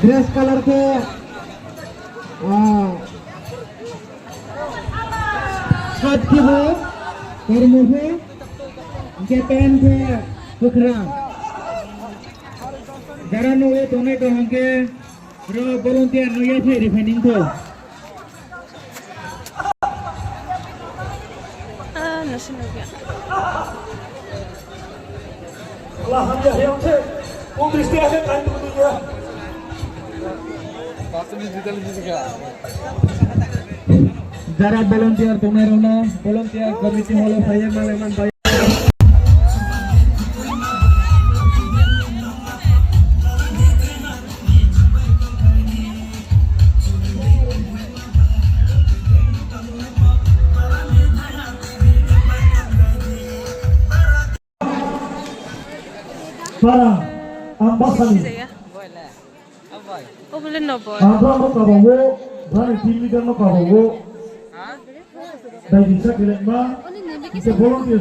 Dress colour के shirt की वो और मुझे के पैंट के सुखरा जरा नुए दोनों को होंगे रो volunteer नुए थे डिफेंडिंग को nasin na biya. Allah hamya hayamse o diste ase kan dunia जरा volunteer तुम्हारे ना volunteer committee holo saya maleman bayi para ambasani Saya. Oh, boleh no boy. abra mo kabawo bani team leader mo kabawo dai bisa kile ma ite volunteer